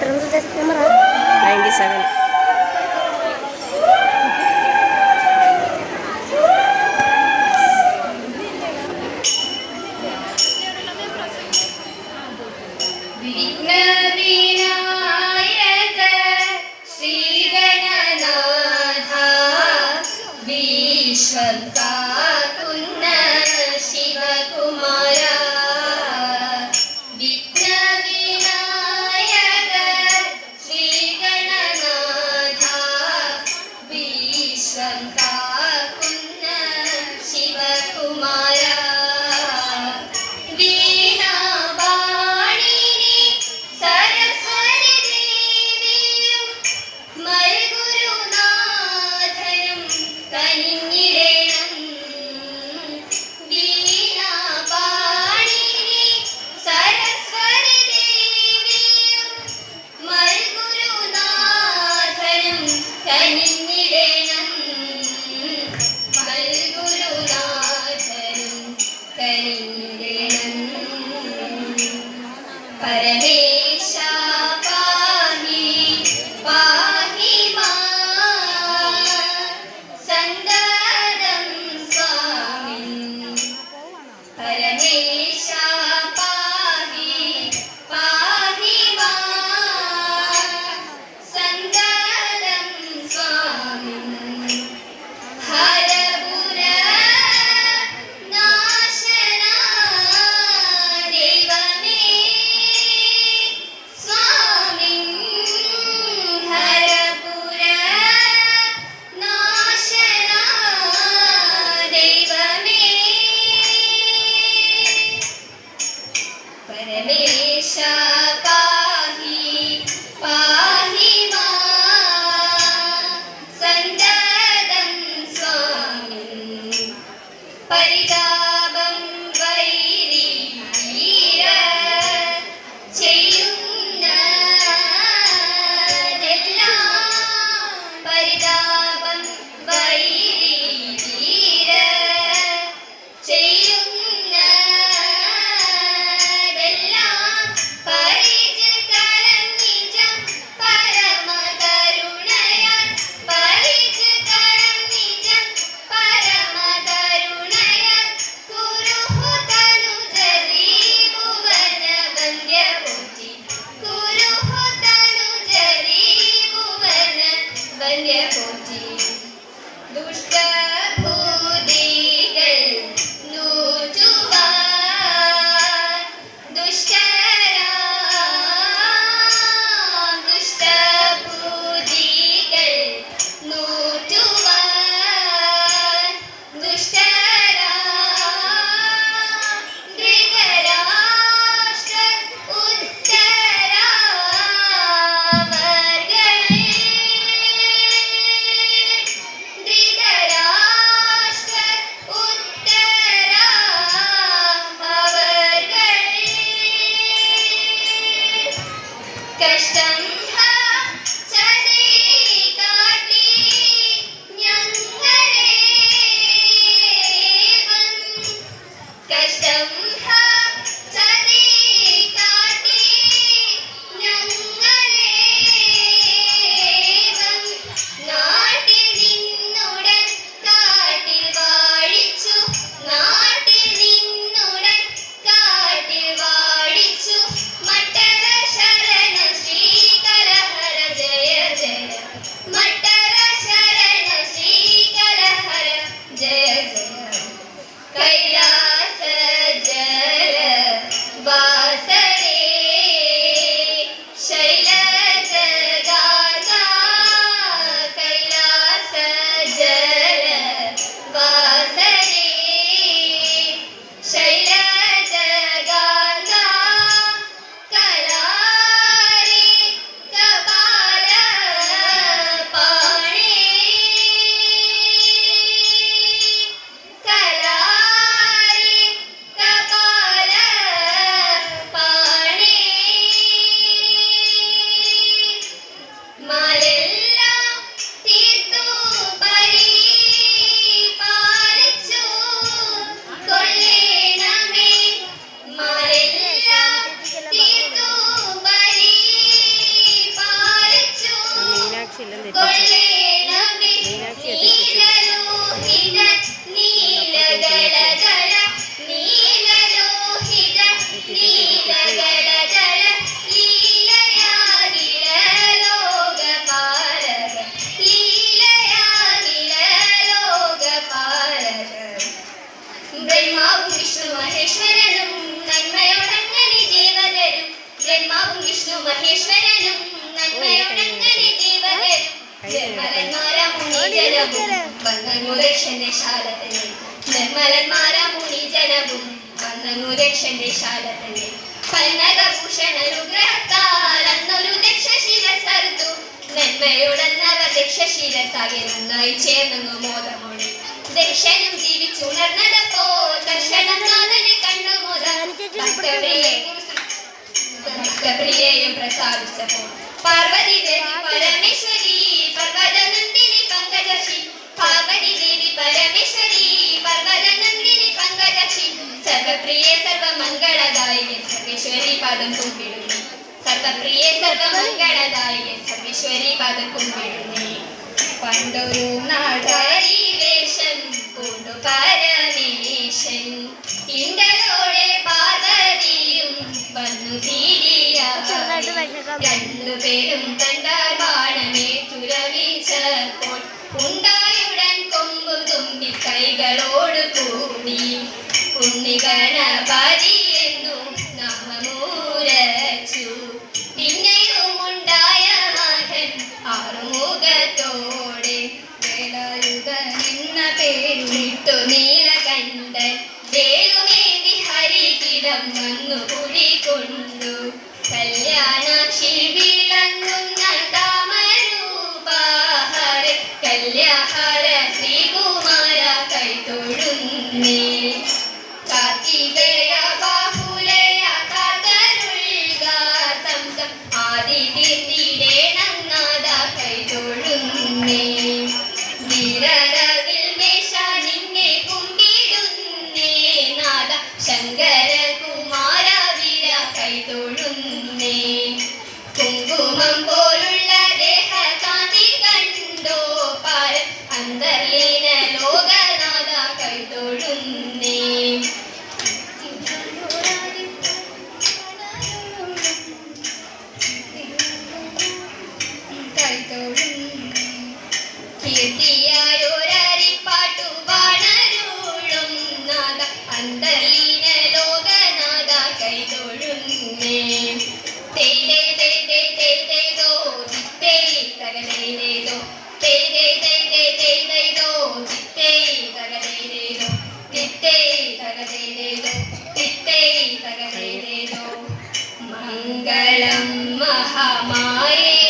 97. മട്ടര ശരണ ശ്രീ കൊള്ളേണമേ നീലലോഹിത നീലഗളഗള നീലലോഹിത നീലഗളഗള ലീലയാകില ലോകപാലക ലീലയാകില ലോകപാലക ബ്രഹ്മാവും വിഷ്ണു മഹേശ്വരനും നന്മയോടങ്ങനെ ജീവകരും ബ്രഹ്മാവും വിഷ്ണു മഹേശ്വരനും നന്മയോടങ്ങനെ ജീവകരും നിർമ്മലന്മാരാമുനിജനവും വന്നനുരക്ഷന്റെ ശാലതനെ നിർമ്മലന്മാരാമുനിജനവും വന്നനുരക്ഷന്റെ ശാലതനെ കനകഭൂഷണ രുഗ്രഹത്താൽ അന്നൊരു ദക്ഷശിരസർത്തു നന്മയോടന്നവ ദക്ഷശിരസാകെ നന്നായി ചേർന്നു മോദമൊഴി ദക്ഷനും ജീവിച്ചുണർന്നതപ്പോ ദർശനം നാഥനെ കണ്ടു മോദ ഭക്തപ്രിയയും പ്രസാദിച്ചപ്പോൾ പാർവതി ദേവി പരമേശ്വരി പർവ്വതനന്ദിനി പങ്കജശി പാർവതി ദേവി പരമേശ്വരി പർവ്വതനന്ദിനി പങ്കജശി സർവപ്രിയെ സർവമംഗളദായികെ സർവേശ്വരി പാദം കുമ്പിടുന്നു സർവപ്രിയെ സർവമംഗളദായികെ സർവേശ്വരി പാദം കുമ്പിടുന്നു പണ്ടൊരു നാടാരി വേഷം പൂണ്ടു പരമേശൻ ഇണ്ടലോടെ പാർവതിയും വന്നു രണ്ടുപേരും കണ്ടാൽ ബാണമേറ്റുരവിച്ചപ്പോൾ ഉണ്ടായുടൻ കൊമ്പും തുമ്പി കൈകളോട് കൂടി ഉണ്ണിഗണപതി എന്നു നാമമൂരച്ചു പിന്നെയും ഉണ്ടായ മകൻ ആറുമുഖത്തോടെ വേലായുധൻ എന്ന പേരിട്ടു നീലകണ്ഠൻ വേലുമേന്തി ഹരികിടം വന്നു കുടികൊണ്ടു കല്യാണാക്ഷി വിളങ്ങുന്ന കാമരൂപാഹര കല്യാഹര ശ്രീകുമാര കൈതൊഴുന്നേ കാർത്തികേയ ബാഹുലയ കാതരുൾഗ സംസം ആദി തീർത്തിടേണം നാദ കൈതൊഴുന്നേ വീരരവിൽ മേശ നിന്നെ കുമ്പിടുന്നേ നാദ ശങ്കര കുമാര വീര കൈതൊഴുന്നേ കുങ്കുമം പോലുള്ള ദേഹകാന്തി കണ്ടോ പാര അന്തർലീന ലോകനാഥ കൈതൊഴുന്നേ കീർത്തിയായൊരരിപ്പാട്ടു വാണരുളും നാഥ അന്തർലീന ലോകനാഥ കൈതൊഴുന്നേ തേയ് തേയ് തേയ് തേയ് തേയ് ദോ തേയ് തകതേയ് ദോ തേയ് തേയ് തേയ് തേയ് തേയ് തേയ് ദോ തേയ് തകതേയ് ദോ തേയ് തകതേയ് ദോ തേയ് തകതേയ് ദോ മംഗളം മഹാമായേ